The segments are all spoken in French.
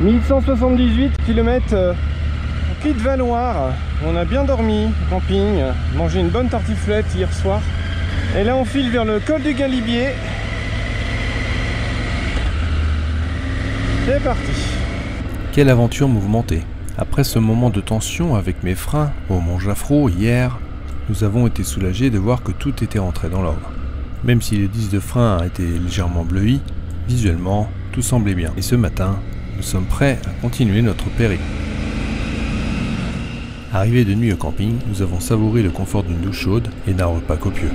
1178 km au Pied de Valoir. On a bien dormi, camping, mangé une bonne tartiflette hier soir. Et là on file vers le col du Galibier. C'est parti. Quelle aventure mouvementée. Après ce moment de tension avec mes freins au Mont Jaffrou hier, nous avons été soulagés de voir que tout était rentré dans l'ordre. Même si le disque de frein a été légèrement bleui, visuellement, tout semblait bien. Et ce matin, nous sommes prêts à continuer notre périple. Arrivés de nuit au camping, nous avons savouré le confort d'une douche chaude et d'un repas copieux.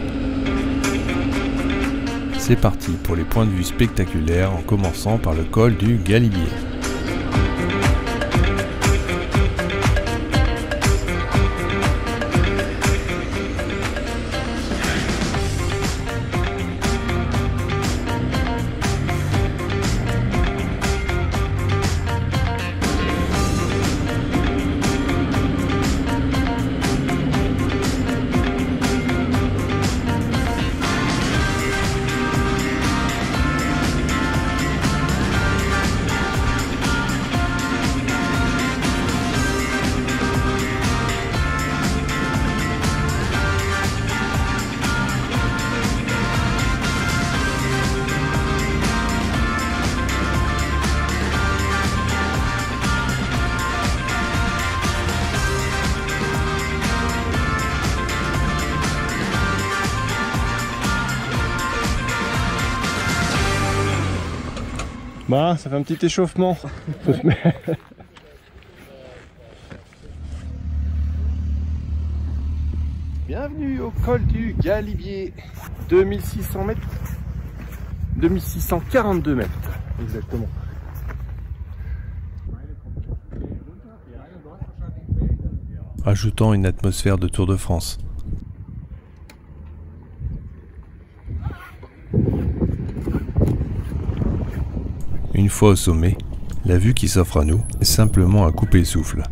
C'est parti pour les points de vue spectaculaires en commençant par le col du Galibier. Bah, ça fait un petit échauffement. Bienvenue au col du Galibier. 2600 mètres. 2642 mètres, exactement. Ajoutant une atmosphère de Tour de France. Une fois au sommet, la vue qui s'offre à nous est simplement à couper le souffle.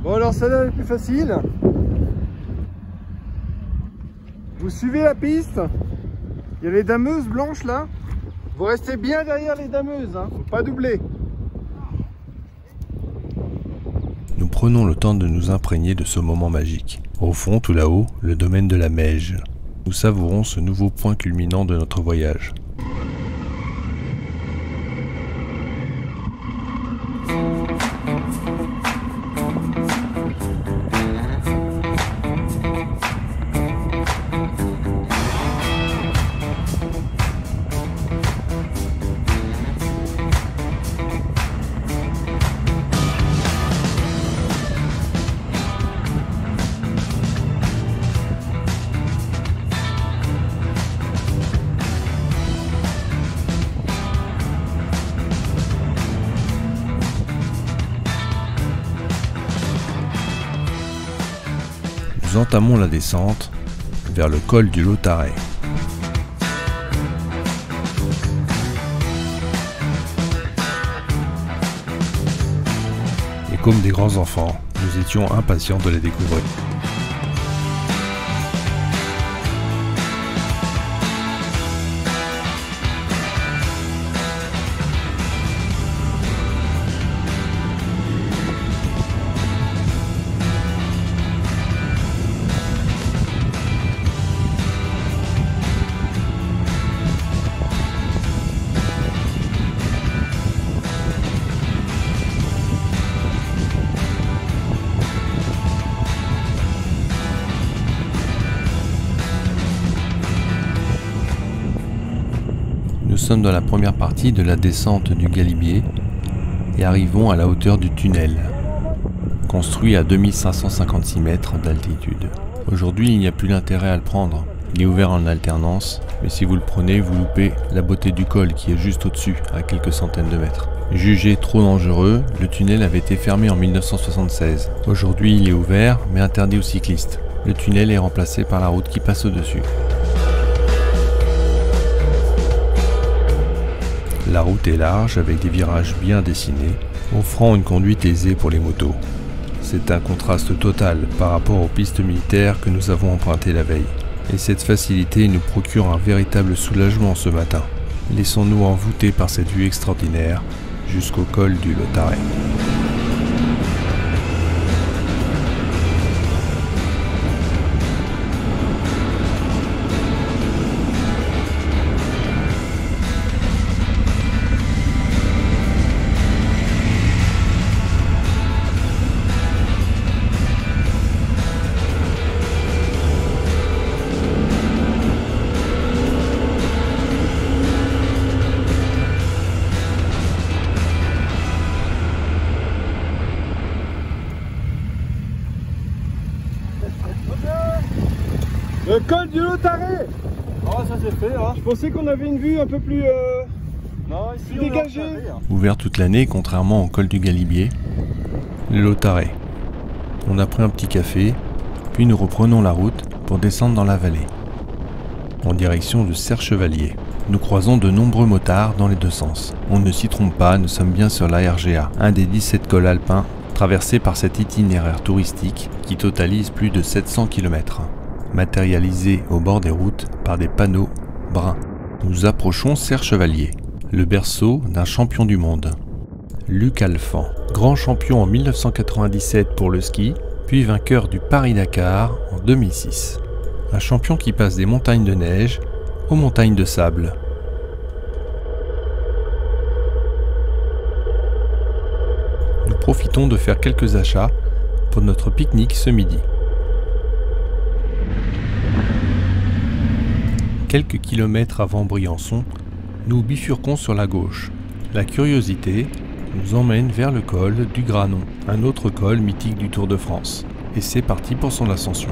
Bon alors celle-là est plus facile. Vous suivez la piste. Il y a les dameuses blanches là. Vous restez bien derrière les dameuses, hein. Faut pas doubler. Nous prenons le temps de nous imprégner de ce moment magique. Au fond, tout là-haut, le domaine de la Meige. Nous savourons ce nouveau point culminant de notre voyage. Nous entamons la descente vers le col du Lautaret. Et comme des grands enfants, nous étions impatients de la découvrir. Nous sommes dans la première partie de la descente du Galibier et arrivons à la hauteur du tunnel, construit à 2556 mètres d'altitude. Aujourd'hui, il n'y a plus d'intérêt à le prendre. Il est ouvert en alternance, mais si vous le prenez, vous loupez la beauté du col qui est juste au-dessus, à quelques centaines de mètres. Jugé trop dangereux, le tunnel avait été fermé en 1976. Aujourd'hui, il est ouvert, mais interdit aux cyclistes. Le tunnel est remplacé par la route qui passe au-dessus. La route est large avec des virages bien dessinés, offrant une conduite aisée pour les motos. C'est un contraste total par rapport aux pistes militaires que nous avons empruntées la veille. Et cette facilité nous procure un véritable soulagement ce matin. Laissons-nous envoûter par cette vue extraordinaire jusqu'au col du Lautaret. Le col du Lautaret. Oh, ça c'est fait, hein. Je pensais qu'on avait une vue un peu plus Non, ici, dégagée. Ouvert toute l'année, contrairement au col du Galibier, le Lautaret. On a pris un petit café, puis nous reprenons la route pour descendre dans la vallée, en direction de Serre-Chevalier. Nous croisons de nombreux motards dans les deux sens. On ne s'y trompe pas, nous sommes bien sur la RGA, un des 17 cols alpins traversés par cet itinéraire touristique qui totalise plus de 700 km, matérialisé au bord des routes par des panneaux bruns. Nous approchons Serre-Chevalier, le berceau d'un champion du monde, Luc Alphand, grand champion en 1997 pour le ski, puis vainqueur du Paris-Dakar en 2006. Un champion qui passe des montagnes de neige aux montagnes de sable. Nous profitons de faire quelques achats pour notre pique-nique ce midi. Quelques kilomètres avant Briançon, nous bifurquons sur la gauche. La curiosité nous emmène vers le col du Granon, un autre col mythique du Tour de France. Et c'est parti pour son ascension.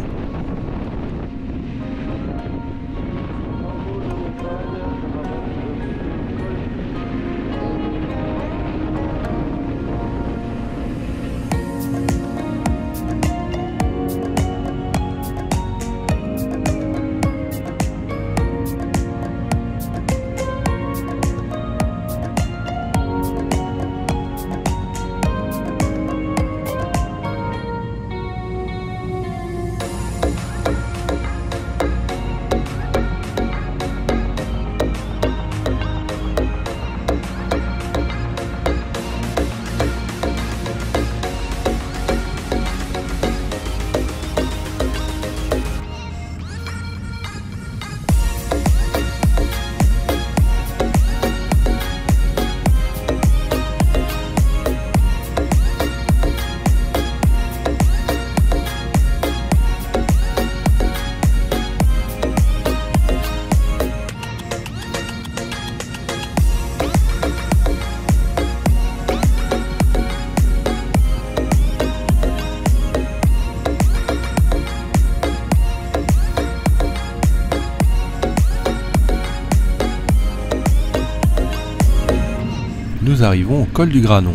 Nous arrivons au col du Granon,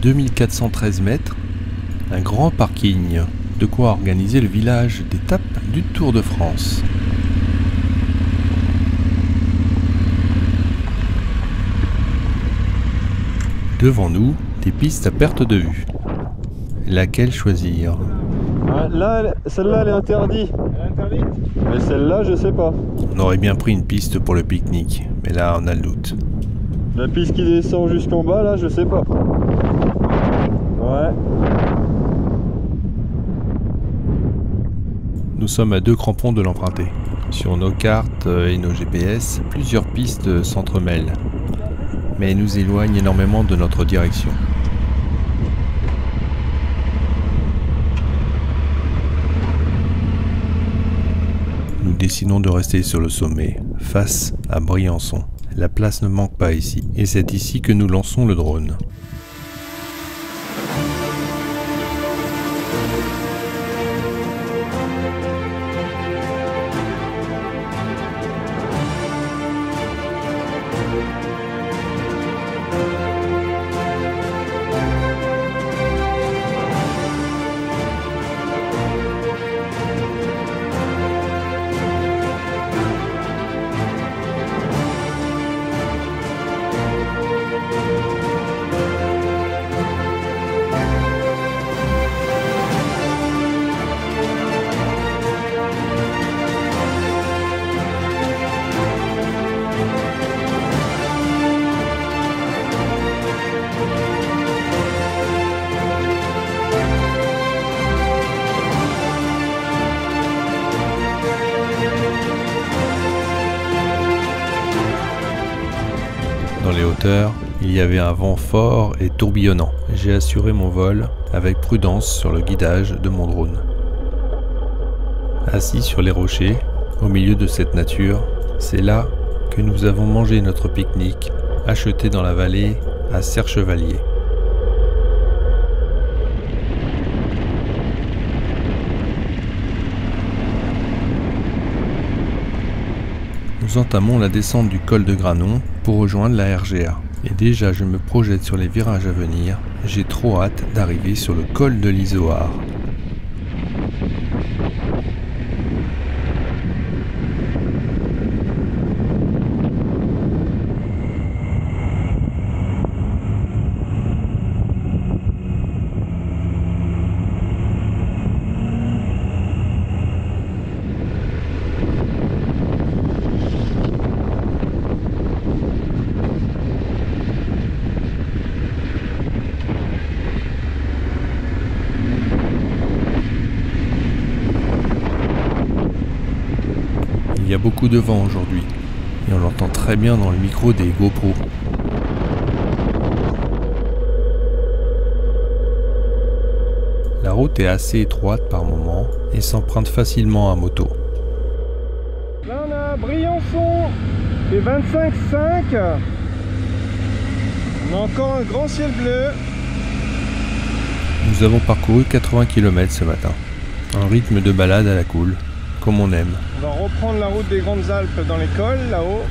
2413 mètres, un grand parking, de quoi organiser le village d'étape du Tour de France. Devant nous, des pistes à perte de vue. Laquelle choisir? Là, celle-là, elle est interdite. Elle est interdite? Mais celle-là, je sais pas. On aurait bien pris une piste pour le pique-nique, mais là on a le doute. La piste qui descend jusqu'en bas, là, je sais pas. Ouais. Nous sommes à 2 crampons de l'emprunter. Sur nos cartes et nos GPS, plusieurs pistes s'entremêlent, mais nous éloignent énormément de notre direction. Nous décidons de rester sur le sommet, face à Briançon. La place ne manque pas ici, et c'est ici que nous lançons le drone. les hauteurs, il y avait un vent fort et tourbillonnant. J'ai assuré mon vol avec prudence sur le guidage de mon drone. Assis sur les rochers, au milieu de cette nature, c'est là que nous avons mangé notre pique-nique, acheté dans la vallée à Serre-Chevalier. Nous entamons la descente du col de Granon pour rejoindre la RGA. Et déjà je me projette sur les virages à venir, j'ai trop hâte d'arriver sur le col de l'Izoard. Il y a beaucoup de vent aujourd'hui et on l'entend très bien dans le micro des GoPro. La route est assez étroite par moments et s'emprunte facilement à moto. Là on a Briançon, et 25,5. On a encore un grand ciel bleu. Nous avons parcouru 80 km ce matin. Un rythme de balade à la cool, comme on aime. On va reprendre la route des Grandes Alpes dans les cols, là-haut.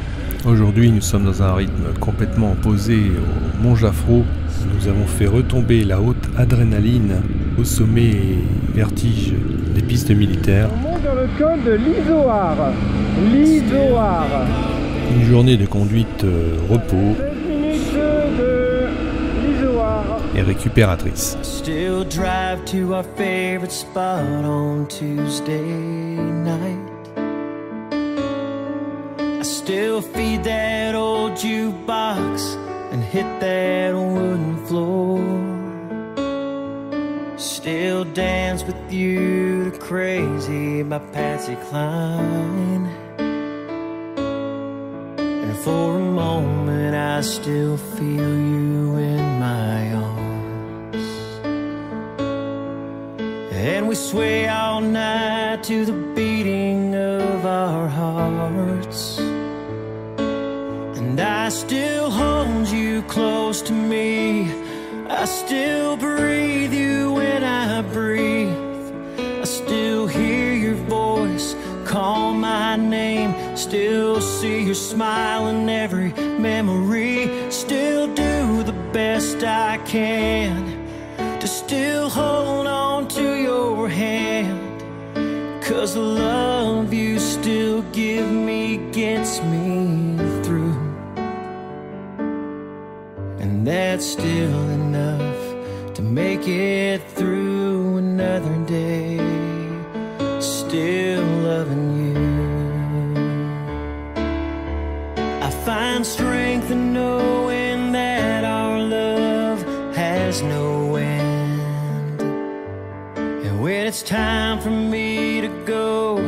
Aujourd'hui, nous sommes dans un rythme complètement opposé au Mont Jaffrou. Nous avons fait retomber la haute adrénaline au sommet et vertige des pistes militaires. On monte dans le col de l'Izoard. L'Izoard. Une journée de conduite repos 16 minutes de l'Izoard. et récupératrice. Still drive to our favorite spot on Tuesday night. I still feed that old jukebox and hit that wooden floor. Still dance with you to Crazy by Patsy Cline. And for a moment I still feel you in my arms. And we sway all night to the beating of our hearts. And I still hold you close to me. I still breathe you when I breathe. I still hear your voice call my name. Still see your smile in every memory. Still do the best I can to still hold on to your hand. 'Cause the love you still give me gets me through. And that's still enough to make it through another day. Still loving you. I find strength in knowing that our love has no end. And when it's time for me to go,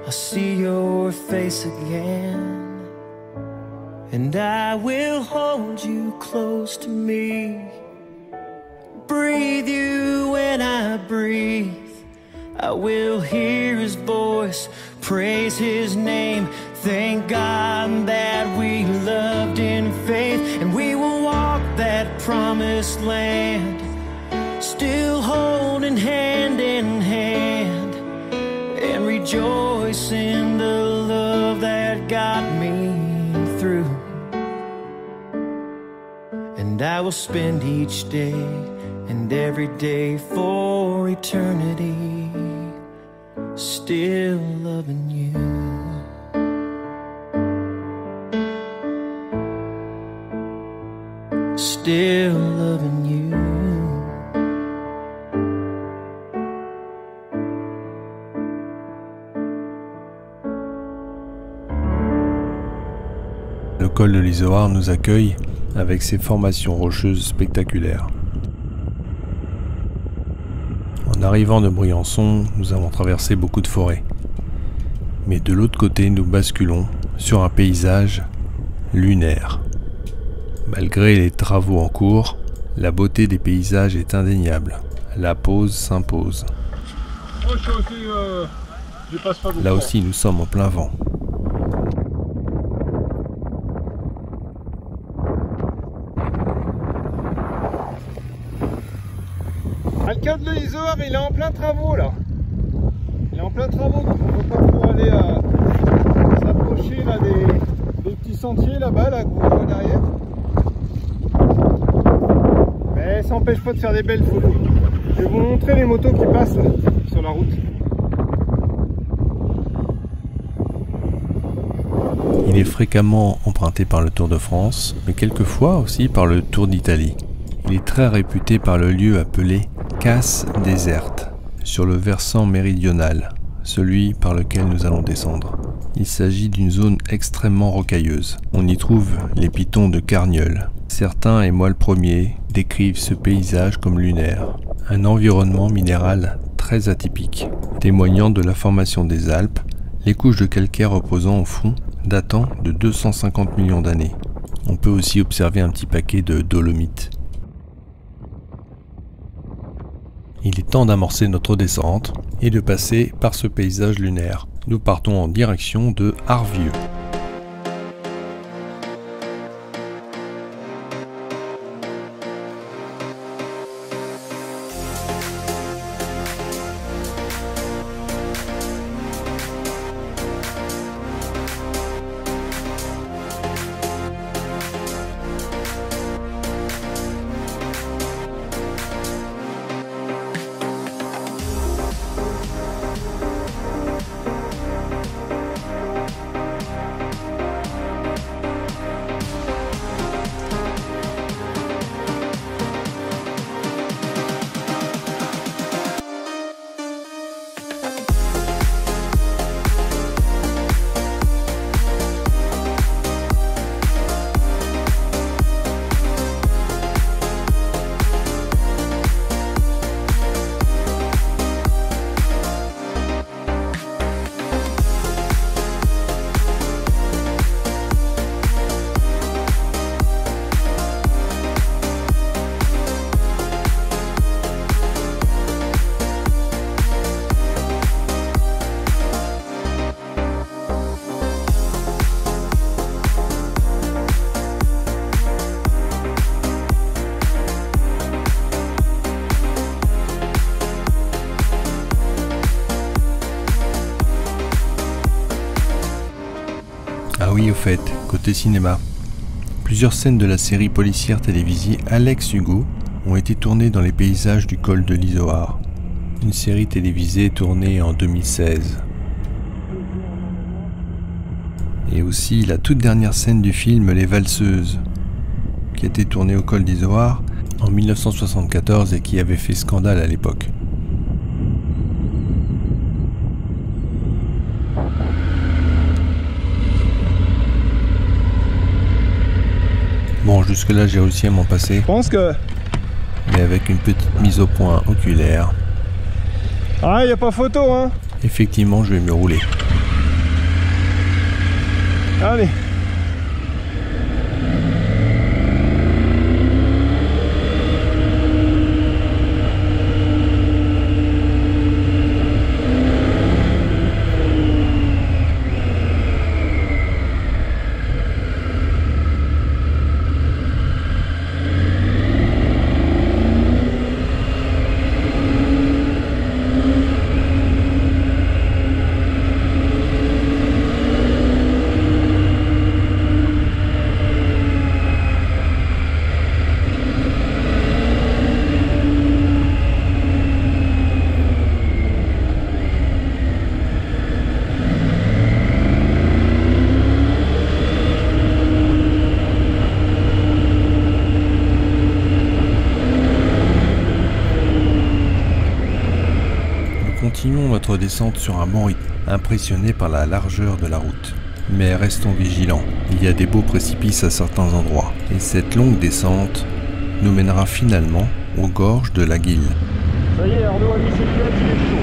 I'll see your face again. And I will hold you close to me. Breathe you when I breathe. I will hear his voice, praise his name. Thank God that we loved in faith. And we will walk that promised land, still holding hand in hand. And rejoice in the love that got me through. And I will spend each day and every day for eternity, still loving you. Still loving you. Le col de l'Izoard nous accueille avec ses formations rocheuses spectaculaires. En arrivant de Briançon, nous avons traversé beaucoup de forêts. Mais de l'autre côté, nous basculons sur un paysage lunaire. Malgré les travaux en cours, la beauté des paysages est indéniable. La pause s'impose. Moi je suis aussi, je passe pas beaucoup. Là aussi, nous sommes en plein vent. Ah, le col de l'Izoard, il est en plein travaux là. Il est en plein travaux, donc on ne peut pas trop aller s'approcher là des petits sentiers là-bas, là, qu'on voit derrière. Mais ça n'empêche pas de faire des belles photos. Je vais vous montrer les motos qui passent sur la route. Il est fréquemment emprunté par le Tour de France, mais quelquefois aussi par le Tour d'Italie. Il est très réputé par le lieu appelé Casse déserte, sur le versant méridional, celui par lequel nous allons descendre. Il s'agit d'une zone extrêmement rocailleuse. On y trouve les pitons de Carnieul. Certains, et moi le premier, décrivent ce paysage comme lunaire. Un environnement minéral très atypique, témoignant de la formation des Alpes, les couches de calcaire reposant au fond, datant de 250 millions d'années. On peut aussi observer un petit paquet de dolomites. Il est temps d'amorcer notre descente et de passer par ce paysage lunaire. Nous partons en direction de Arvieux. Ah oui, au fait, côté cinéma. Plusieurs scènes de la série policière télévisée Alex Hugo ont été tournées dans les paysages du col de l'Izoard. Une série télévisée tournée en 2016. Et aussi la toute dernière scène du film Les Valseuses, qui a été tournée au col d'Izoard en 1974 et qui avait fait scandale à l'époque. Bon, jusque là j'ai réussi à m'en passer. Je pense que... Mais avec une petite mise au point oculaire. Ah, il n'y a pas photo, hein. Effectivement, je vais me rouler. Allez. Continuons notre descente sur un bon rythme, impressionnés par la largeur de la route. Mais restons vigilants, il y a des beaux précipices à certains endroits, et cette longue descente nous mènera finalement aux gorges de la Guille. Ça y est, Arnaud a mis ses lunettes, il est chaud.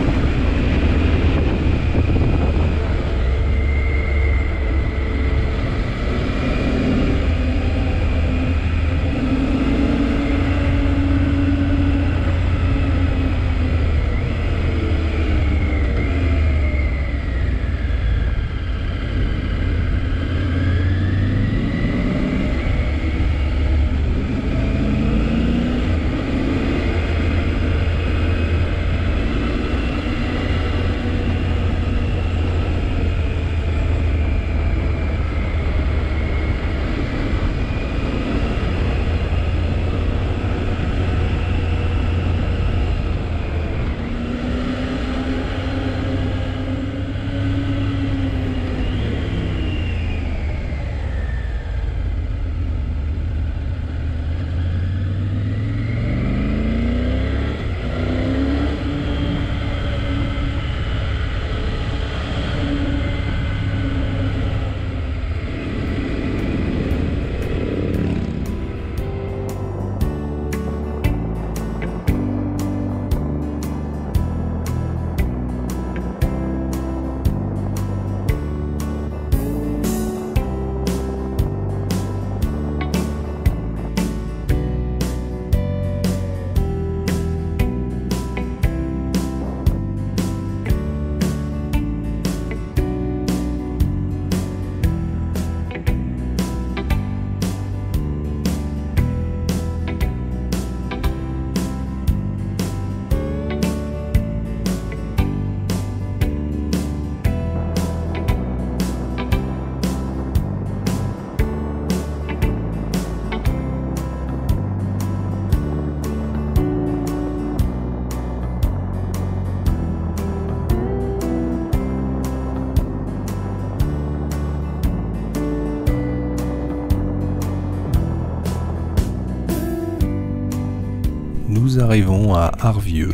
nous arrivons à Arvieux,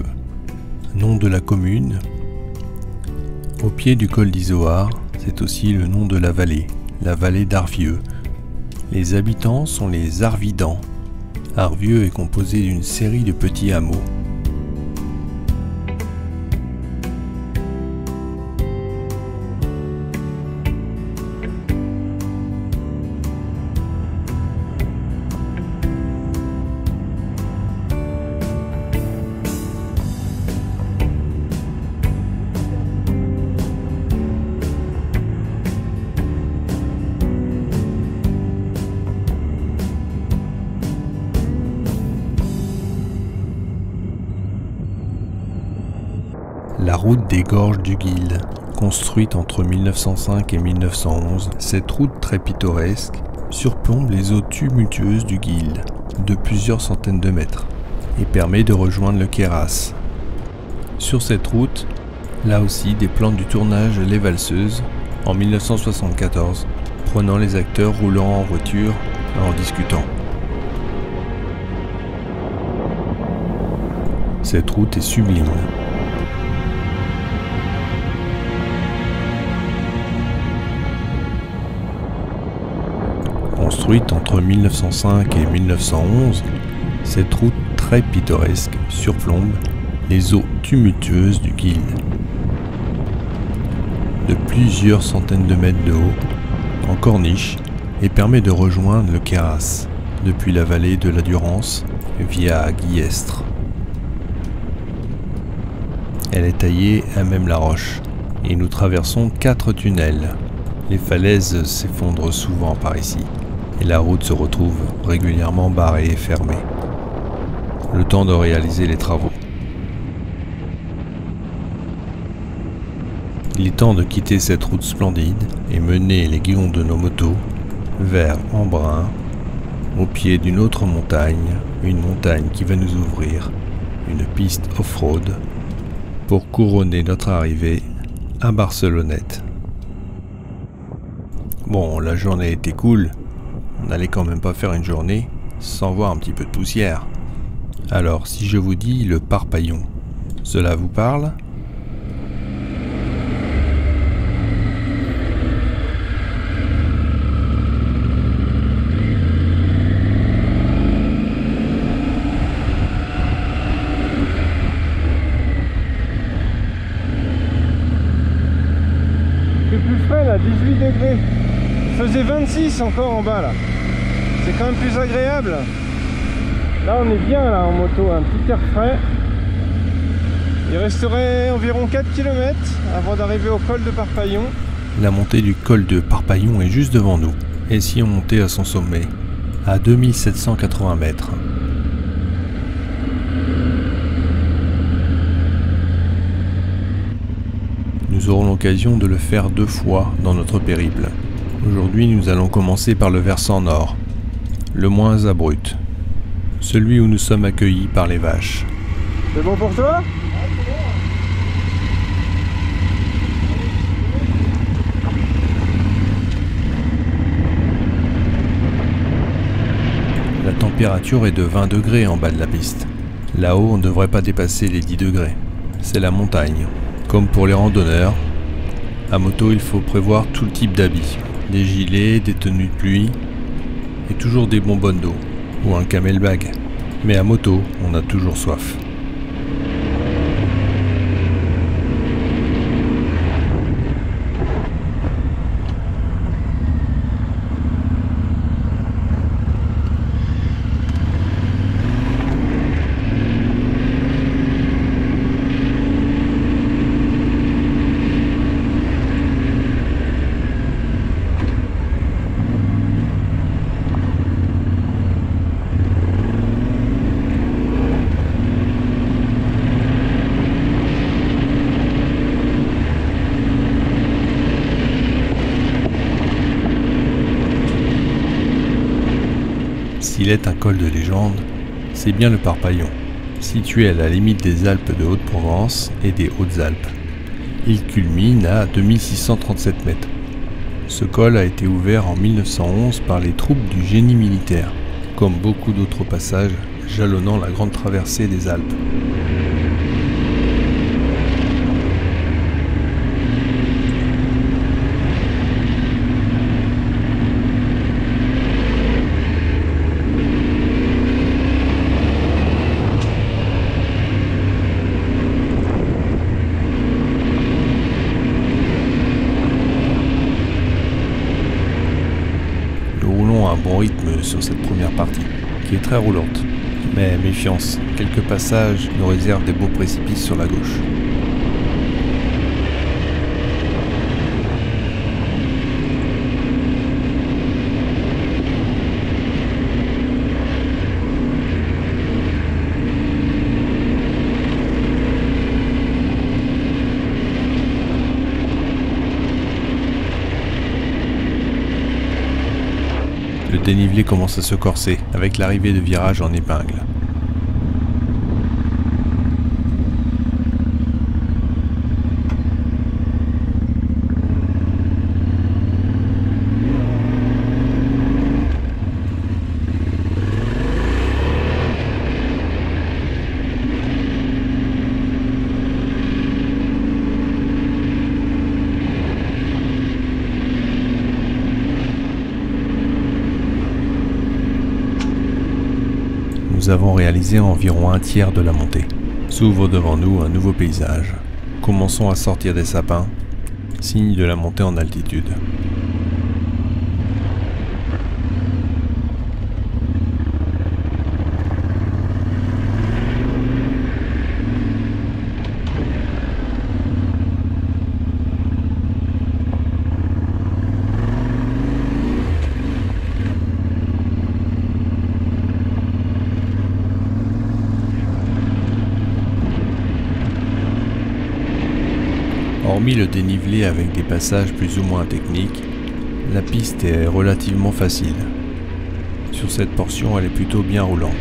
nom de la commune. Au pied du col d'Izoard, c'est aussi le nom de la vallée d'Arvieux. Les habitants sont les Arvidans. Arvieux est composé d'une série de petits hameaux. La route des gorges du Guil, construite entre 1905 et 1911, cette route très pittoresque surplombe les eaux tumultueuses du Guil de plusieurs centaines de mètres et permet de rejoindre le Queyras. Sur cette route, là aussi des plans du tournage Les Valseuses en 1974, prenant les acteurs roulant en voiture en discutant. Cette route est sublime. Construite entre 1905 et 1911, cette route très pittoresque surplombe les eaux tumultueuses du Guil. De plusieurs centaines de mètres de haut, en corniche, et permet de rejoindre le Queyras depuis la vallée de la Durance via Guillestre. Elle est taillée à même la roche et nous traversons 4 tunnels. Les falaises s'effondrent souvent par ici et la route se retrouve régulièrement barrée et fermée. Le temps de réaliser les travaux. Il est temps de quitter cette route splendide et mener les guidons de nos motos vers Embrun, au pied d'une autre montagne, une montagne qui va nous ouvrir une piste off-road pour couronner notre arrivée à Barcelonnette. Bon, la journée était cool, on n'allait quand même pas faire une journée sans voir un petit peu de poussière. Alors, si je vous dis le Parpaillon, cela vous parle ? C'est plus frais là, 18 degrés. Il faisait 26 encore en bas là. C'est quand même plus agréable. Là on est bien là en moto, un petit air frais. Il resterait environ 4 km avant d'arriver au col de Parpaillon. La montée du col de Parpaillon est juste devant nous. Et si on montait à son sommet, à 2780 mètres. Nous aurons l'occasion de le faire 2 fois dans notre périple. Aujourd'hui, nous allons commencer par le versant nord, le moins abrupt, celui où nous sommes accueillis par les vaches. C'est bon pour toi ? La température est de 20 degrés en bas de la piste. Là-haut, on ne devrait pas dépasser les 10 degrés. C'est la montagne. Comme pour les randonneurs, à moto, il faut prévoir tout le type d'habits. Des gilets, des tenues de pluie et toujours des bonbonnes d'eau ou un camelbag. Mais à moto, on a toujours soif. S'il est un col de légende, c'est bien le Parpaillon, situé à la limite des Alpes de Haute-Provence et des Hautes-Alpes. Il culmine à 2637 mètres. Ce col a été ouvert en 1911 par les troupes du génie militaire. Comme beaucoup d'autres passages, jalonnant la grande traversée des Alpes. Un bon rythme sur cette première partie, qui est très roulante. Mais méfiance, quelques passages nous réservent des beaux précipices sur la gauche. Le dénivelé commence à se corser avec l'arrivée de virages en épingle. Nous avons réalisé environ un tiers de la montée. S'ouvre devant nous un nouveau paysage. Commençons à sortir des sapins, signe de la montée en altitude. Hormis le dénivelé avec des passages plus ou moins techniques, la piste est relativement facile. Sur cette portion, elle est plutôt bien roulante.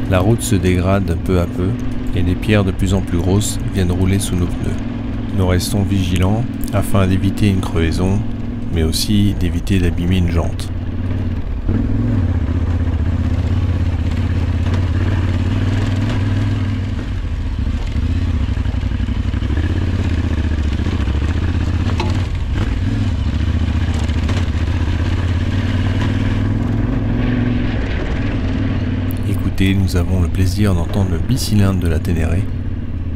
La route se dégrade peu à peu et des pierres de plus en plus grosses viennent rouler sous nos pneus. Nous restons vigilants afin d'éviter une crevaison, mais aussi d'éviter d'abîmer une jante. Nous avons le plaisir d'entendre le bicylindre de la Ténéré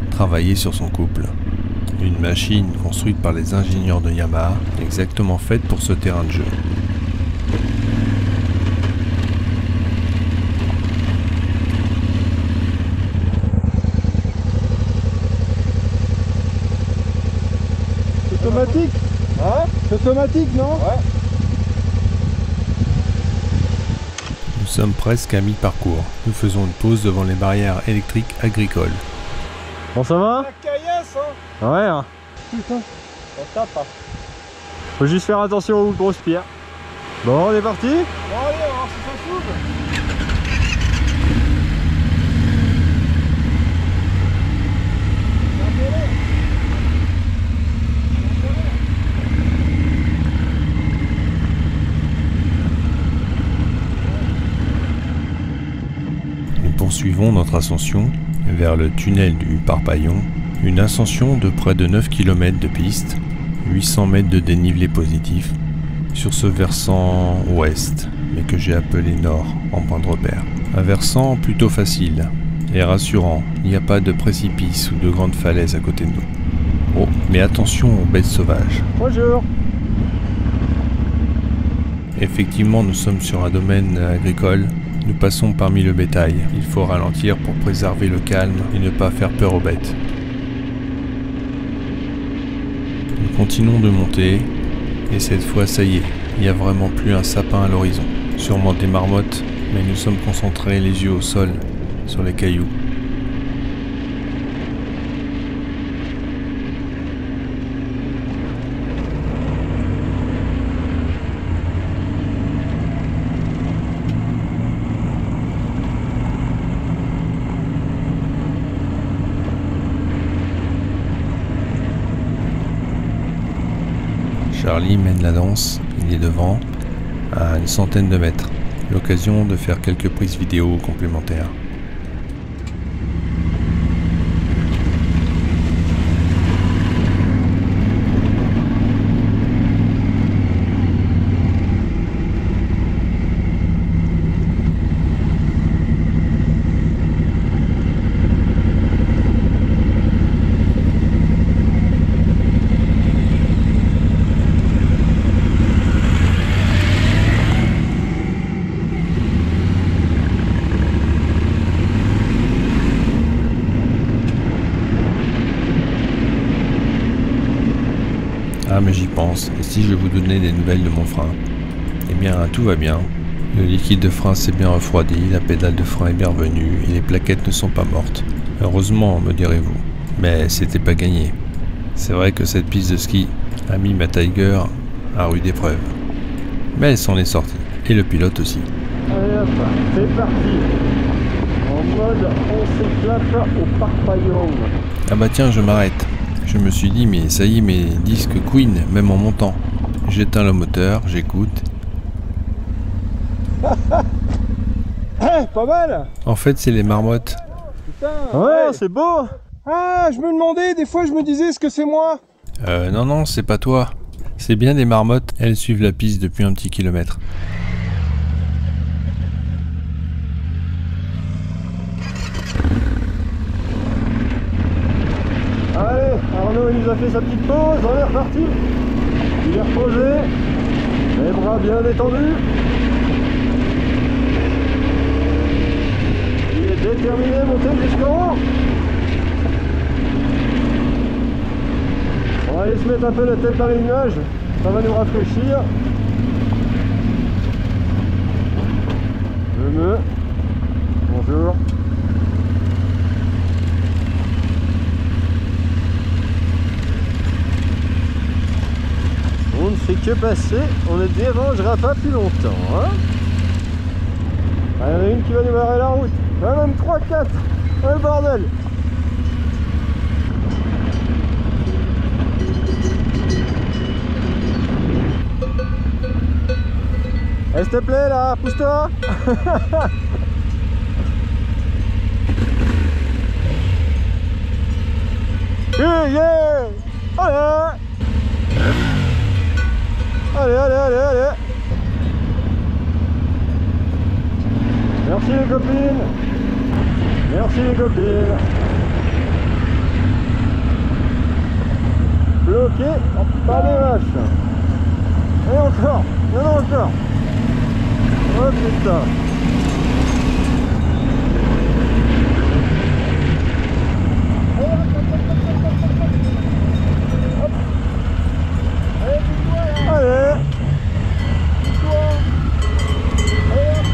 travailler sur son couple. Une machine construite par les ingénieurs de Yamaha, exactement faite pour ce terrain de jeu. C'est automatique? Hein? C'est automatique, non? Ouais. Nous sommes presque à mi-parcours. Nous faisons une pause devant les barrières électriques agricoles. Bon, ça va? La caillasse, hein? Ouais, hein. Putain, ça tape, hein. Faut juste faire attention aux grosses pierres. Bon, on est parti? Bon, allez, on va voir si ça s'ouvre. Poursuivons notre ascension vers le tunnel du Parpaillon, une ascension de près de 9 km de piste, 800 mètres de dénivelé positif, sur ce versant ouest, mais que j'ai appelé nord en point de repère. Un versant plutôt facile et rassurant, il n'y a pas de précipice ou de grandes falaises à côté de nous. Oh, mais attention aux bêtes sauvages. Bonjour. Effectivement, nous sommes sur un domaine agricole. Nous passons parmi le bétail. Il faut ralentir pour préserver le calme et ne pas faire peur aux bêtes. Nous continuons de monter et cette fois, ça y est, il n'y a vraiment plus un sapin à l'horizon. Sûrement des marmottes, mais nous sommes concentrés les yeux au sol, sur les cailloux. Charlie mène la danse, il est devant, à une centaine de mètres. L'occasion de faire quelques prises vidéo complémentaires. Ah mais j'y pense, et si je vous donnais des nouvelles de mon frein? Eh bien tout va bien, le liquide de frein s'est bien refroidi, la pédale de frein est bien revenue et les plaquettes ne sont pas mortes. Heureusement, me direz-vous, mais c'était pas gagné. C'est vrai que cette piste de ski a mis ma Tiger à rude épreuve. Mais elle s'en est sortie, et le pilote aussi. Allez hop, c'est parti. En mode on s'éclate au Parpaillon. Ah bah tiens, je m'arrête. Je me suis dit, mais ça y est, mes disques Queen, même en montant. J'éteins le moteur, j'écoute. Pas mal. En fait, c'est les marmottes. Putain, ouais, c'est beau. Ah, je me demandais, des fois je me disais, est-ce que c'est moi? Non, c'est pas toi. C'est bien des marmottes, elles suivent la piste depuis un petit kilomètre. Allez, Arnaud il nous a fait sa petite pause, on est reparti. Il est reposé, les bras bien détendus. Il est déterminé à monter jusqu'en haut. On va aller se mettre un peu la tête dans les nuages, ça va nous rafraîchir. Bonjour. On ne fait que passer, on ne dérangera pas plus longtemps. Hein, il y en a une qui va nous barrer la route. Il y en a même 3-4. Oh le bordel. S'il te plaît là, pousse-toi. Yeah. Allez. Allez. Merci les copines. Bloqué par les vaches. Et encore. Encore. Oh putain.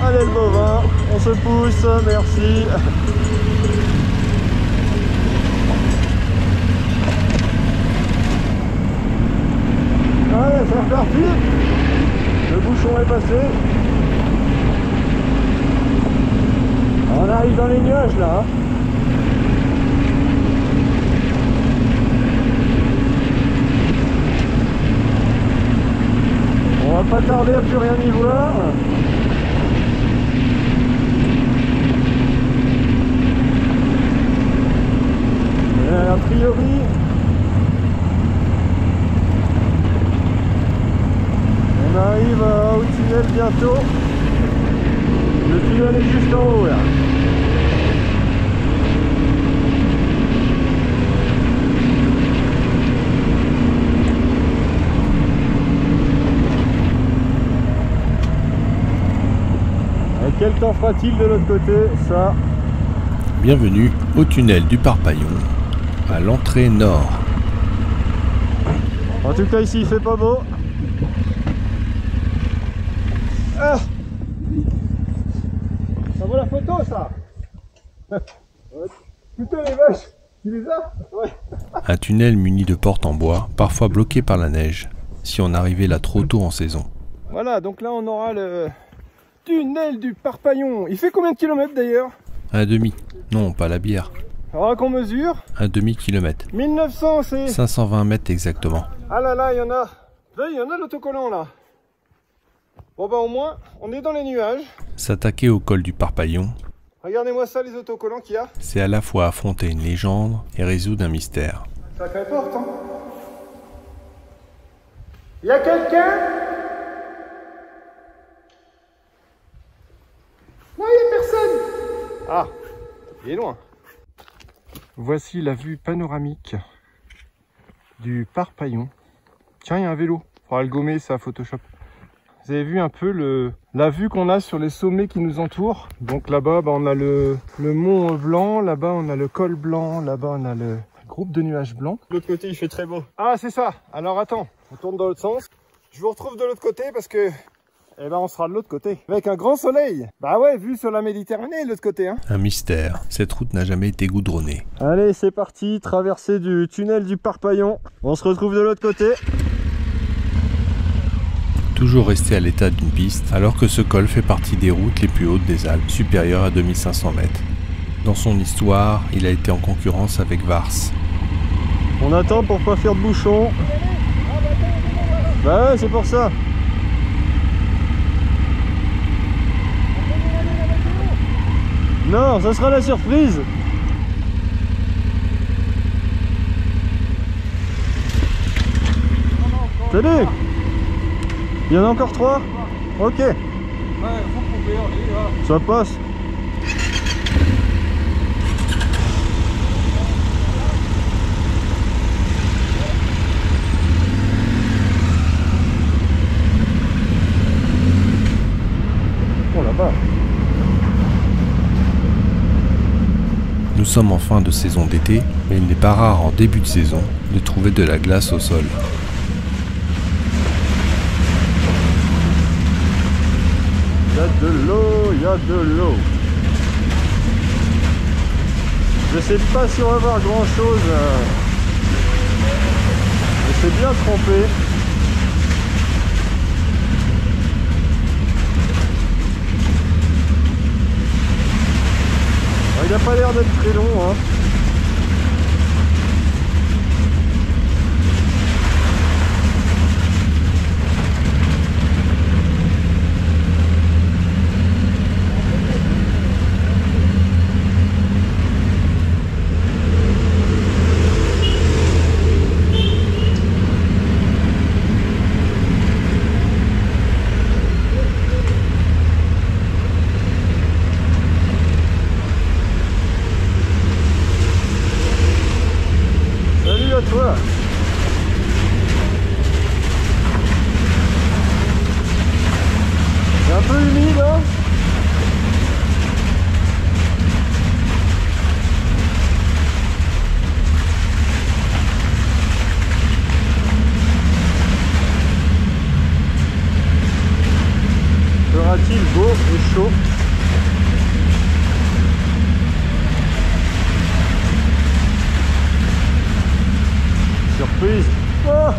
Allez le bovin, on se pousse, merci. Allez, c'est reparti. Le bouchon est passé. On arrive dans les nuages là. On va pas tarder à plus rien y voir. A priori, on arrive au tunnel bientôt. Le tunnel est juste en haut là. Et quel temps fera-t-il de l'autre côté? Ça. Bienvenue au tunnel du Parpaillon, à l'entrée nord. En tout cas ici il fait pas beau. Ah, ça vaut la photo ça. Putain les vaches, tu les as? Ouais. Un tunnel muni de portes en bois, parfois bloqué par la neige, si on arrivait là trop tôt en saison. Voilà, donc là on aura le tunnel du Parpaillon. Il fait combien de kilomètres d'ailleurs? Un demi, non pas la bière. Alors qu'on mesure? Un demi-kilomètre. 1900 c'est... 520 mètres exactement. Ah là là, il y en a Là, il y en a l'autocollant là. Bon bah au moins, on est dans les nuages. S'attaquer au col du Parpaillon, Regardez-moi ça, les autocollants qu'il y a. c'est à la fois affronter une légende et résoudre un mystère. Sacrée porte, hein. Y a quelqu'un? Non, y a personne. Ah, il est loin. Voici la vue panoramique du Parpaillon. Tiens, il y a un vélo. Faudra le gommer, ça, Photoshop. Vous avez vu un peu la vue qu'on a sur les sommets qui nous entourent. Donc là-bas, on a le mont blanc, là-bas on a le col blanc, là-bas on a le groupe de nuages blancs. De l'autre côté, il fait très beau. Ah, c'est ça. Alors attends, on tourne dans l'autre sens. Je vous retrouve de l'autre côté parce que, eh ben, on sera de l'autre côté. Avec un grand soleil. Bah ouais, vue sur la Méditerranée, de l'autre côté, hein. Un mystère, cette route n'a jamais été goudronnée. Allez, c'est parti, traversée du tunnel du Parpaillon. On se retrouve de l'autre côté. Toujours resté à l'état d'une piste, alors que ce col fait partie des routes les plus hautes des Alpes, supérieures à 2500 mètres. Dans son histoire, il a été en concurrence avec Vars. On attend pour pas faire de bouchon. Bah ouais, c'est pour ça. Non, ça sera la surprise. Salut. Il y en a encore 3? Ok. Ouais, vous pouvez aller là. Ça passe. Oh là-bas. Nous sommes en fin de saison d'été, mais il n'est pas rare en début de saison de trouver de la glace au sol. Il y a de l'eau, il y a de l'eau. Je sais pas si on va voir grand chose. Je suis bien trompé. Il n'a pas l'air d'être très long, hein. Toi. C'est un peu humide, hein. Sera-t-il beau et chaud? Surprise. Oh,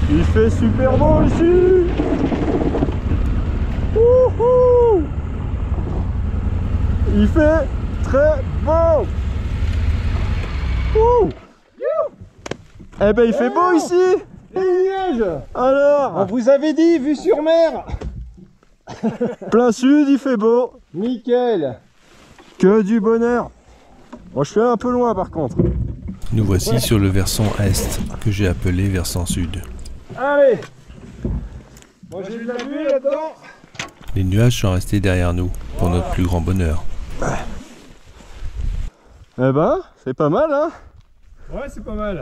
il fait super beau ici. Wouhou. Il fait très beau. Ouh. Eh ben il fait beau ici. Alors, on vous avait dit, vue sur mer. Plein sud, il fait beau. Nickel. Que du bonheur. Bon, je suis un peu loin par contre. Nous voici sur le versant est, que j'ai appelé versant sud. Allez. Bon, j'ai de la vue là-dedans. Les nuages sont restés derrière nous, pour notre plus grand bonheur. Eh ben, c'est pas mal, hein. Ouais, c'est pas mal.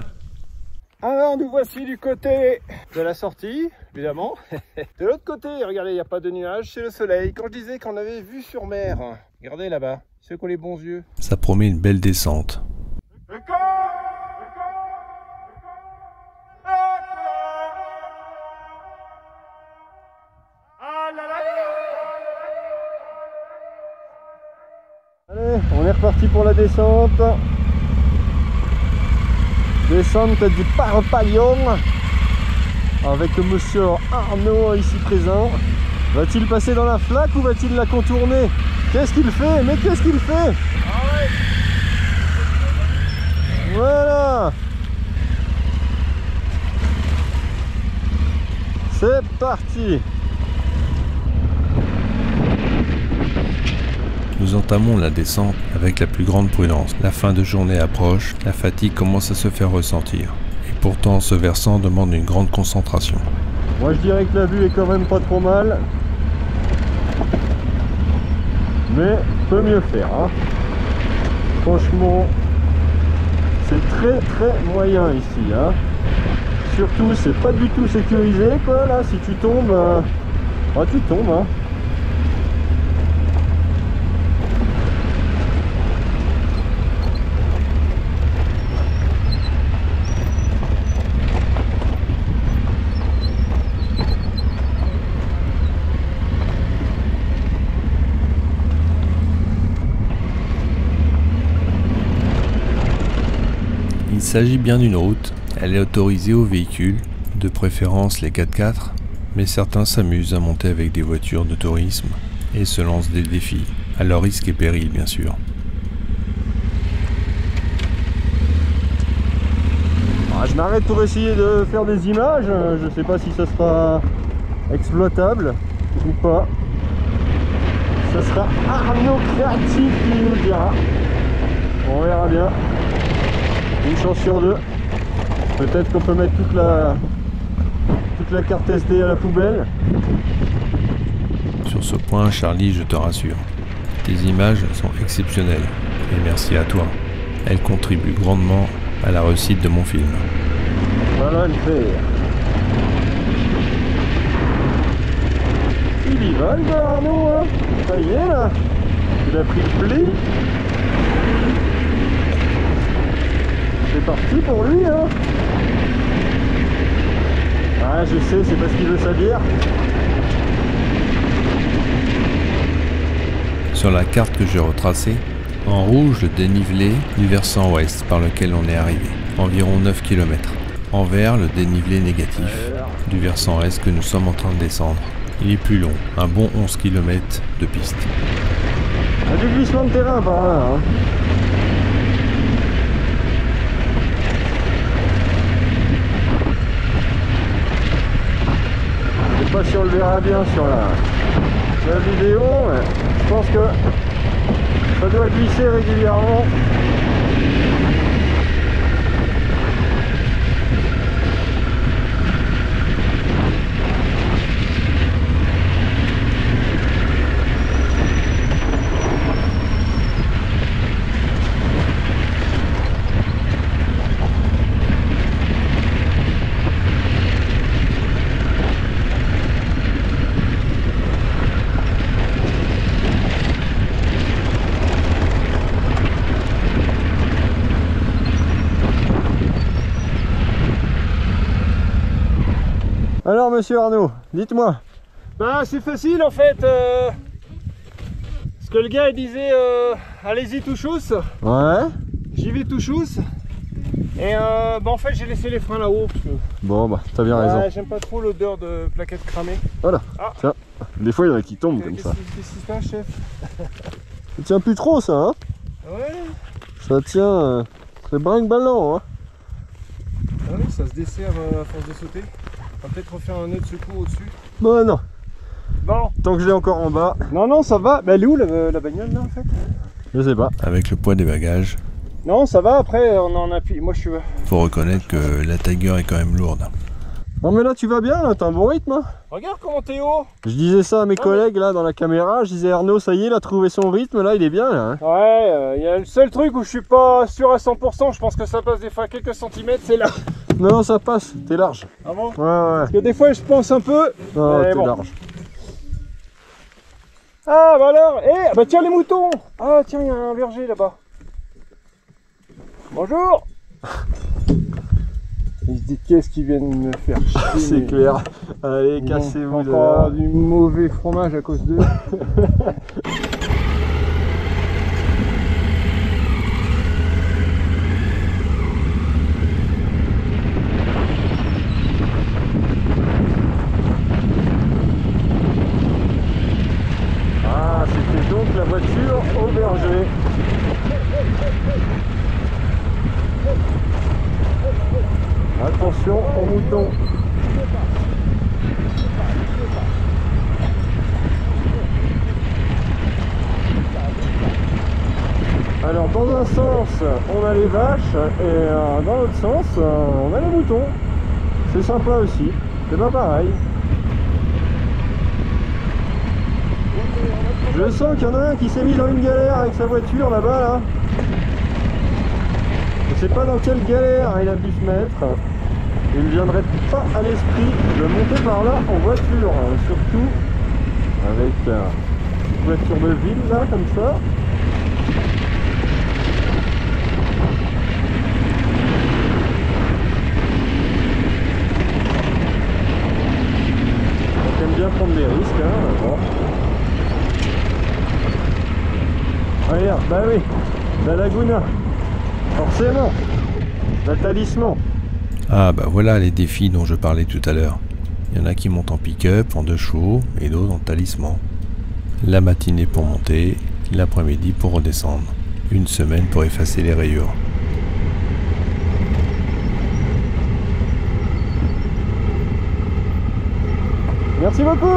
Alors, nous voici du côté de la sortie, évidemment. De l'autre côté, regardez, il n'y a pas de nuages, c'est le soleil. Quand je disais qu'on avait vue sur mer, regardez là-bas, ceux qui ont les bons yeux. Ça promet une belle descente. Allez, on est reparti pour la descente. Descente du Parpaillon avec monsieur Arnaud ici présent. Va-t-il passer dans la flaque ou va-t-il la contourner? Qu'est-ce qu'il fait? Mais qu'est-ce qu'il fait? Voilà. C'est parti. Nous entamons la descente avec la plus grande prudence. La fin de journée approche, la fatigue commence à se faire ressentir. Et pourtant, ce versant demande une grande concentration. Moi je dirais que la vue est quand même pas trop mal. Mais peut mieux faire. Hein. Franchement, c'est très moyen ici. Hein. Surtout, c'est pas du tout sécurisé quoi. Là, si tu tombes, tu tombes. Hein. Il s'agit bien d'une route, elle est autorisée aux véhicules, de préférence les 4x4, mais certains s'amusent à monter avec des voitures de tourisme et se lancent des défis, à leur risque et péril bien sûr. Je m'arrête pour essayer de faire des images, je sais pas si ça sera exploitable ou pas. Ce sera Arnaud Créatif qui nous le dira. On verra bien. Une chance sur deux. Peut-être qu'on peut mettre toute la carte SD à la poubelle. Sur ce point, Charlie, je te rassure, tes images sont exceptionnelles et merci à toi. Elles contribuent grandement à la réussite de mon film. Voilà le faire. Il y va le gars Arnaud, hein. Ça y est là. Il a pris le pli. C'est parti pour lui, hein. Ah, je sais, c'est parce qu'il veut sa bière. Sur la carte que j'ai retracée, en rouge le dénivelé du versant ouest par lequel on est arrivé, environ 9 km. En vert le dénivelé négatif du versant est que nous sommes en train de descendre. Il est plus long, un bon 11 km de piste. Il y a du glissement de terrain par là, hein. Je sais pas si on le verra bien sur la vidéo, mais je pense que ça doit glisser régulièrement. Alors monsieur Arnaud, dites-moi. Bah c'est facile en fait. Parce que le gars il disait allez-y tout chousse. Ouais. J'y vais tout chousse. Et bah en fait j'ai laissé les freins là-haut. Bon bah t'as bien raison. J'aime pas trop l'odeur de plaquettes cramées. Voilà. Ah. Tiens, des fois il y en a qui tombent comme ça. Qu'est-ce qui se passe chef? Ça tient plus trop ça hein. Ouais. Ça tient, c'est brinque-ballant hein. Ah oui, ça se dessert à force de sauter. On va peut-être refaire un nœud de secours au-dessus. Bah non. Bon. Tant que je l'ai encore en bas. Non, ça va. Mais elle est où la bagnole là en fait? Je sais pas. Avec le poids des bagages, Non, ça va. Après, on en appuie. Moi, je suis. faut reconnaître que la Tiger est quand même lourde. Non mais là tu vas bien, là t'as un bon rythme hein. Regarde comment t'es haut. Je disais ça à mes collègues là dans la caméra, je disais Arnaud ça y est il a trouvé son rythme, là il est bien là hein. Ouais, il y a le seul truc où je suis pas sûr à 100%, je pense que ça passe des fois à quelques centimètres, c'est là. Non ça passe, t'es large. Ah bon? Ouais. Parce que des fois je pense un peu. Non t'es bon. large. Ah bah alors, bah tiens les moutons. Ah tiens, il y a un berger là-bas. Bonjour. Il se dit qu'est-ce qu'ils viennent me faire chier. C'est clair. Allez cassez-vous de encore là. du mauvais fromage à cause d'eux. Ah c'était donc la voiture au berger. Attention aux moutons. Alors dans un sens on a les vaches et dans l'autre sens on a les moutons. C'est sympa aussi, c'est pas pareil. Je sens qu'il y en a un qui s'est mis dans une galère avec sa voiture là-bas là. Je sais pas dans quelle galère il a pu se mettre. Il ne viendrait pas à l'esprit de monter par là en voiture, surtout avec une voiture de ville là comme ça. On aime bien prendre des risques, hein, bon. Regarde, bah oui, la Laguna, forcément, la Talisman. Ah bah voilà les défis dont je parlais tout à l'heure. Il y en a qui montent en pick-up, en 2 chevaux, et d'autres en talisman. La matinée pour monter, l'après-midi pour redescendre. Une semaine pour effacer les rayures. Merci beaucoup.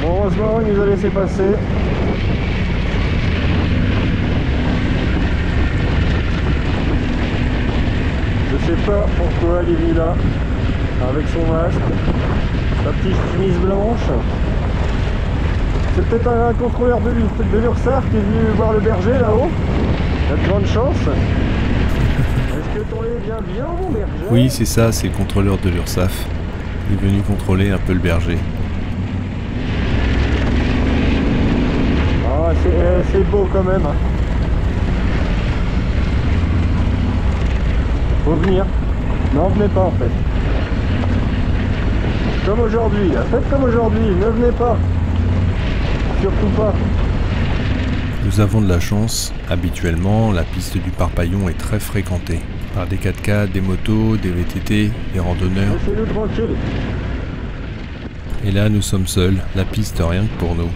Heureusement, il nous a laissé passer. Je sais pas pourquoi il est venu là, avec son masque, sa petite chemise blanche. C'est peut-être un contrôleur de l'URSSAF qui est venu voir le berger là-haut. Il y a de grandes chances. Est-ce que ton lait vient bien, mon berger? Oui, c'est ça, c'est le contrôleur de l'URSSAF. Il est venu contrôler un peu le berger. C'est beau quand même. Faut venir. Non, venez pas en fait. Comme aujourd'hui. Faites comme aujourd'hui. Ne venez pas. Surtout pas. Nous avons de la chance. Habituellement, la piste du Parpaillon est très fréquentée par des 4x4, des motos, des VTT, des randonneurs. Laissez-nous tranquille. Et là, nous sommes seuls. La piste rien que pour nous.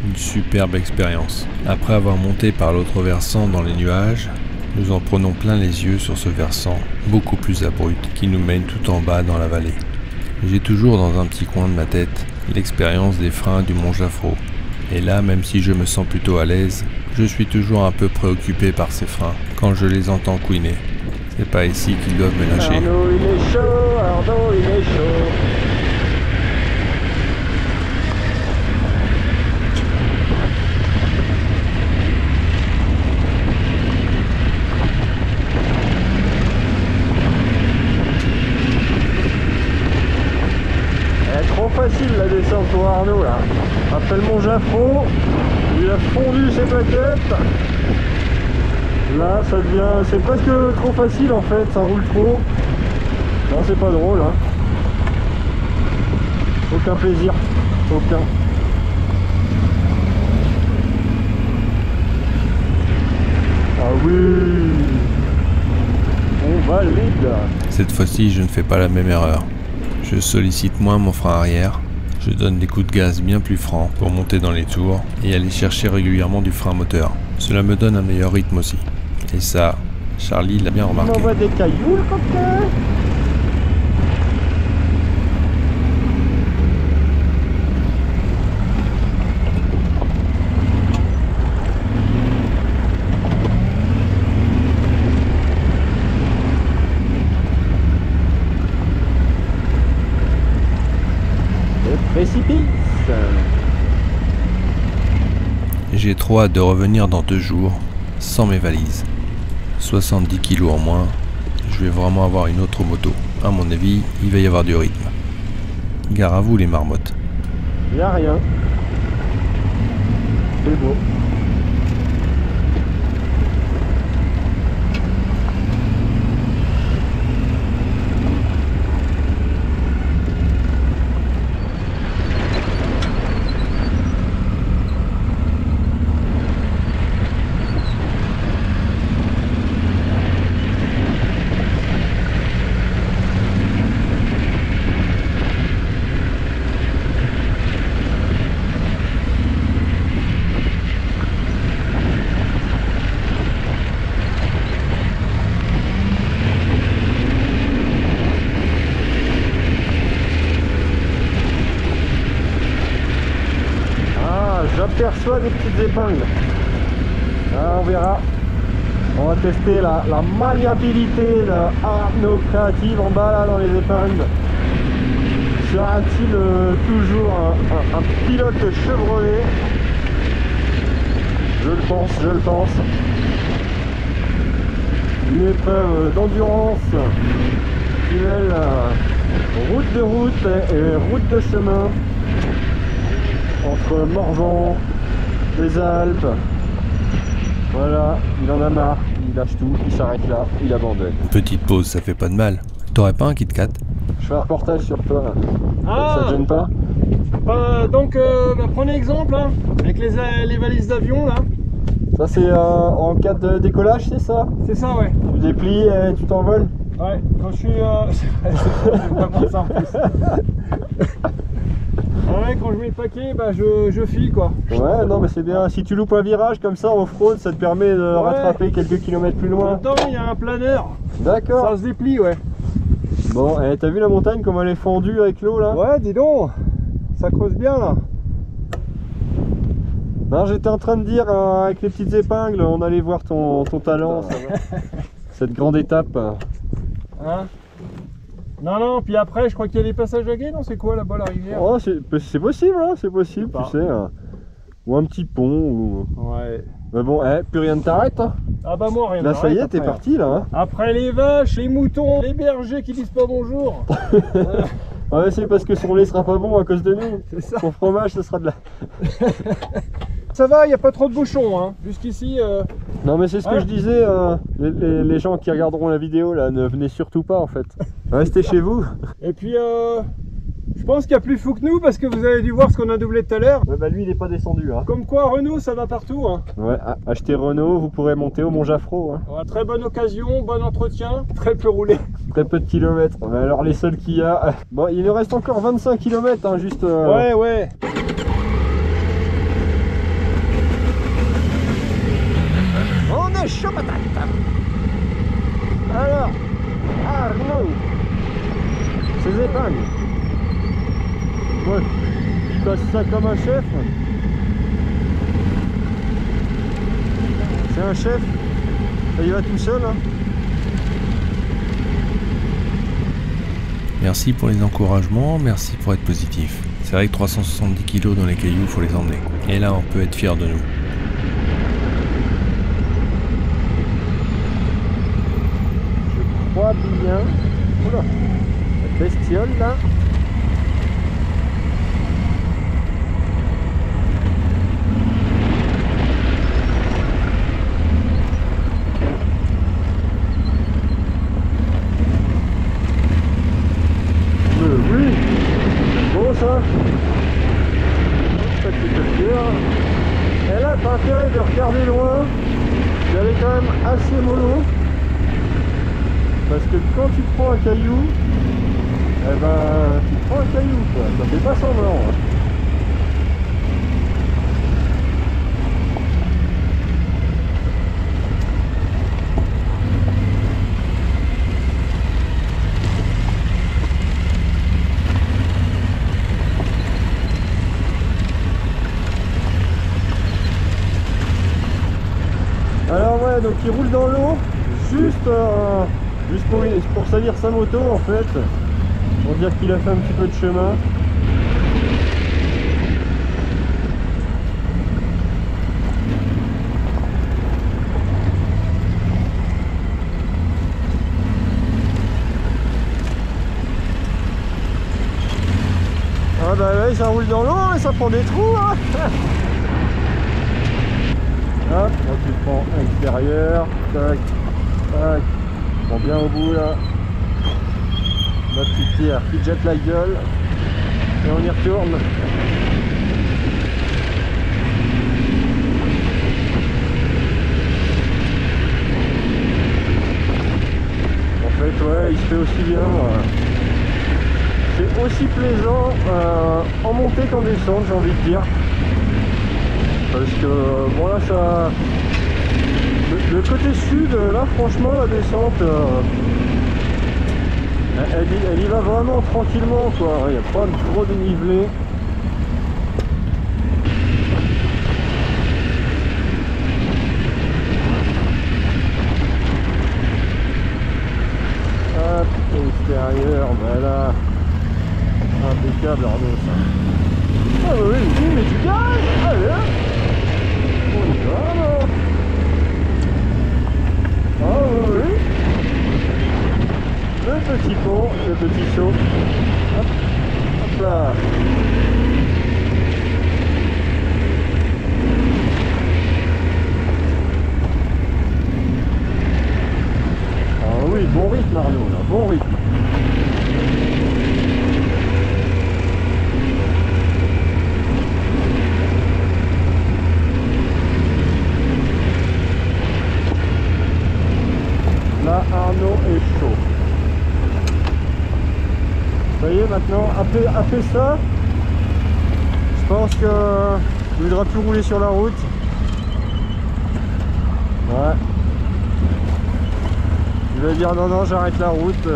Une superbe expérience. Après avoir monté par l'autre versant dans les nuages, nous en prenons plein les yeux sur ce versant beaucoup plus abrupt qui nous mène tout en bas dans la vallée. J'ai toujours dans un petit coin de ma tête l'expérience des freins du Mont Jaffrau. Et là, même si je me sens plutôt à l'aise, je suis toujours un peu préoccupé par ces freins quand je les entends couiner. C'est pas ici qu'ils doivent me lâcher. Arnaud il est chaud, Arnaud il est chaud. Facile la descente pour Arnaud là. Après le Mont Jaffrau, il a fondu ses plaquettes. Là ça devient, c'est presque trop facile en fait, ça roule trop. Non, c'est pas drôle hein. Aucun plaisir, aucun. Ah oui, on valide. Cette fois-ci, je ne fais pas la même erreur. Je sollicite moins mon frein arrière, je donne des coups de gaz bien plus francs pour monter dans les tours et aller chercher régulièrement du frein moteur. Cela me donne un meilleur rythme aussi. Et ça, Charlie l'a bien remarqué. On envoie des cailloux le coquin. Précipice. J'ai trop hâte de revenir dans 2 jours, sans mes valises. 70 kilos en moins, je vais vraiment avoir une autre moto. À mon avis, il va y avoir du rythme. Gare à vous les marmottes. Y a rien. C'est beau. j'aperçois des petites épingles. Ah, on verra. On va tester la maniabilité de Arnaud Créative en bas là dans les épingles. Sera-t-il toujours un pilote chevronné? Je le pense. Une épreuve d'endurance, tunnel, route de route et route de chemin entre Morvan, les Alpes. Voilà, il en a marre, il lâche tout, il s'arrête là, il abandonne. Une petite pause, ça fait pas de mal. T'aurais pas un Kit Kat? Je fais un reportage sur toi là. Ah, ça te gêne pas? donc prenez exemple hein, avec les valises d'avion là. Ça c'est en cas de décollage, c'est ça? C'est ça, ouais. Tu déplies et tu t'envoles? Ouais, quand je suis... c'est vraiment ça en plus. Ouais, quand je mets le paquet, bah je file quoi. Ouais, non mais c'est bien. Si tu loupes un virage comme ça en fraude, ça te permet de rattraper quelques kilomètres plus loin. Attends, il y a un planeur. D'accord. Ça se déplie, ouais. Bon, t'as vu la montagne comme elle est fendue avec l'eau là? Ouais, dis donc. Ça creuse bien là. Non, j'étais en train de dire avec les petites épingles, on allait voir ton talent, ça va. Cette grande étape. Hein? Non, puis après, je crois qu'il y a les passages à gué, non? C'est quoi là-bas la rivière? Oh, c'est possible, hein, c'est possible, tu sais. Ou un petit pont. Ou... Ouais. Mais bon, plus rien ne t'arrête. Hein. Ah bah moi, rien ne là, m'arrête. ça y est, t'es parti là. Hein. Après les vaches, les moutons, les bergers qui disent pas bonjour. Ouais, c'est parce que son lait sera pas bon à cause de nous. C'est ça. Son fromage, ce sera de la... Ça va, il n'y a pas trop de bouchons, hein. Jusqu'ici... Non mais c'est ce que je disais, les gens qui regarderont la vidéo là, ne venez surtout pas en fait. Restez chez vous. Et puis je pense qu'il y a plus fou que nous parce que vous avez dû voir ce qu'on a doublé tout à l'heure. Ouais, bah lui il est pas descendu. Hein. Comme quoi Renault ça va partout. Hein. Ouais, achetez Renault, vous pourrez monter au Mont Jaffrot. Hein. Ouais, très bonne occasion, bon entretien, très peu roulé. Très peu de kilomètres. Alors les seuls qu'il y a... Bon, il nous reste encore 25 km, hein, juste... Ouais. On est chaud patate. Alors, Arnaud, ses épingles. Ouais, tu passes ça comme un chef. C'est un chef. Et il va tout seul. Hein. Merci pour les encouragements, merci pour être positif. C'est vrai que 370 kg dans les cailloux, faut les emmener. Et là, on peut être fier de nous. Je crois bien. Oula, la bestiole là. Oui, bon ça. Et là, t'as intérêt de regarder loin. Elle est quand même assez mollo. Parce que quand tu prends un caillou, eh ben, tu prends un caillou quoi. Ça fait pas semblant. Hein. Alors ouais, donc il roule dans l'eau, juste pour salir sa moto en fait, pour dire qu'il a fait un petit peu de chemin. Ah bah ouais, ça roule dans l'eau, mais ça prend des trous hein. Hop, donc tu prends à l'extérieur, tac, tac, tu prends bien au bout là, la petite pierre qui jette la gueule, et on y retourne. En fait, ouais, il se fait aussi bien. C'est aussi plaisant en montée qu'en descente, j'ai envie de dire. Parce que bon là ça... Le côté sud, là franchement la descente, elle y va vraiment tranquillement quoi, il n'y a pas de gros dénivelé. câble Arnaud ça. Ah bah oui, oui, mais tu gagnes. Allez hein. On y va alors. Ah bah oui. Le petit pont, le petit saut. Hop, hop là. Ah oui, bon rythme Arnaud là, bon rythme. Là Arnaud est chaud. Ça y est maintenant, après ça, je pense que il ne voudra plus rouler sur la route. Ouais. Il va dire non non j'arrête la route.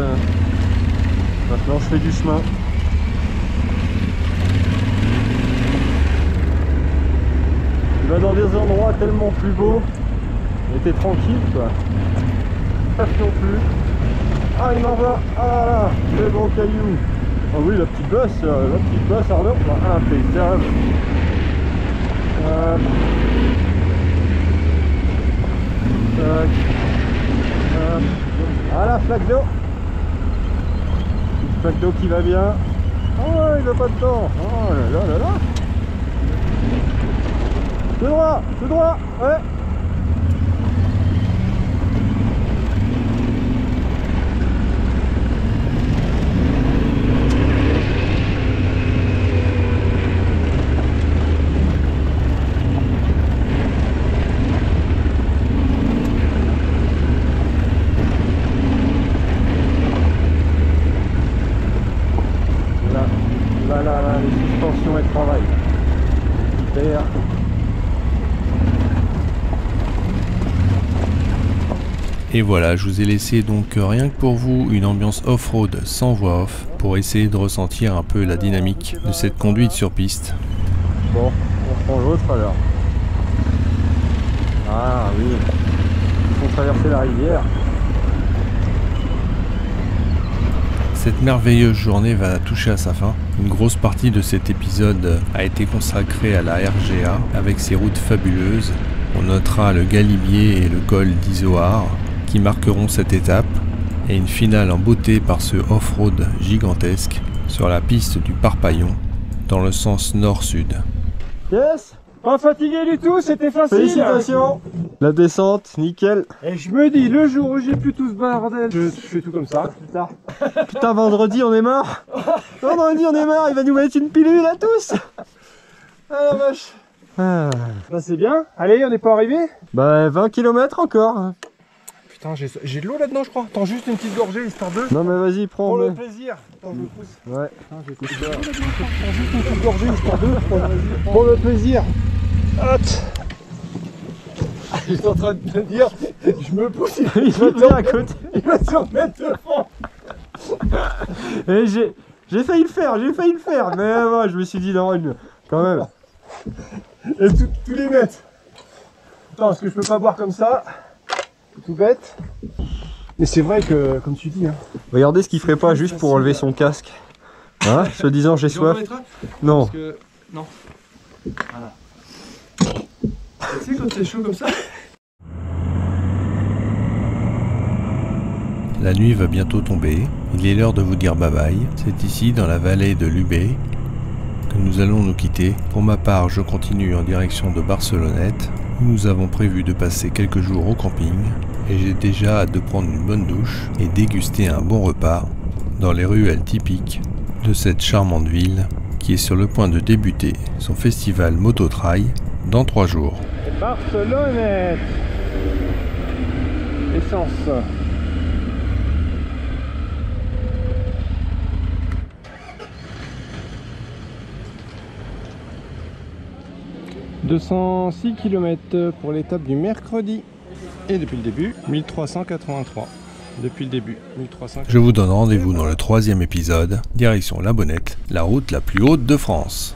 Maintenant je fais du chemin. Il va dans des endroits tellement plus beaux. Et t'es tranquille quoi. Pas non plus. Ah il m'en va. Ah là là, le gros caillou. Ah oui la petite bosse Arnaud. Impeccable. Ah la flaque d'eau. Une flaque d'eau qui va bien. Oh il va pas dedans. Oh là là là là. Tout droit, ouais. Là, les suspensions et le travail. Super. Et voilà, je vous ai laissé donc rien que pour vous une ambiance off-road sans voix off pour essayer de ressentir un peu la dynamique de cette conduite sur piste. Bon, on prend l'autre alors. Ah oui, il faut traverser la rivière. Cette merveilleuse journée va toucher à sa fin. Une grosse partie de cet épisode a été consacrée à la RGA avec ses routes fabuleuses. On notera le Galibier et le col d'Izoard qui marqueront cette étape et une finale en beauté par ce off-road gigantesque sur la piste du Parpaillon dans le sens nord-sud. Yes. Pas fatigué du tout, c'était facile. Félicitations. La descente, nickel. Et je me dis, le jour où j'ai plus tout ce bordel, je fais tout comme ça, plus tard. Putain, vendredi on est marre. Vendredi on est marre, il va nous mettre une pilule à tous. Ah la vache. Ah. Bah c'est bien. Allez, on n'est pas arrivé. Bah 20 km encore. Putain, j'ai de l'eau là-dedans, je crois. Attends, juste une petite gorgée, histoire de... Non mais vas-y, prends. Pour le plaisir. Attends, je le pousse. Ouais. Attends, je vais pousser. Prends juste une petite gorgée, histoire de... Pour le plaisir. Hop. J'étais en train de te dire, je me pousse, Il va te à côté. il va se remettre devant. Et j'ai failli le faire, mais ouais, je me suis dit non, quand même. Et tous les mettre. Attends, parce que je peux pas boire comme ça. C'est tout bête. Mais c'est vrai que, comme tu dis, hein. Regardez ce qu'il ferait pas juste pour enlever son casque. Hein, se disant j'ai soif. Non. Parce que... Non. Voilà. Tu sais quand c'est chaud comme ça. La nuit va bientôt tomber, il est l'heure de vous dire bye bye. C'est ici, dans la vallée de l'Ubé, que nous allons nous quitter. Pour ma part, je continue en direction de Barcelonnette, où nous avons prévu de passer quelques jours au camping, et j'ai déjà hâte de prendre une bonne douche et déguster un bon repas dans les ruelles typiques de cette charmante ville qui est sur le point de débuter son festival Mototrail dans 3 jours. Barcelonnette. Essence. « 206 km pour l'étape du mercredi. Et depuis le début, 1383. Depuis le début, 1383. Je vous donne rendez-vous dans le 3e épisode, direction La Bonnette, la route la plus haute de France.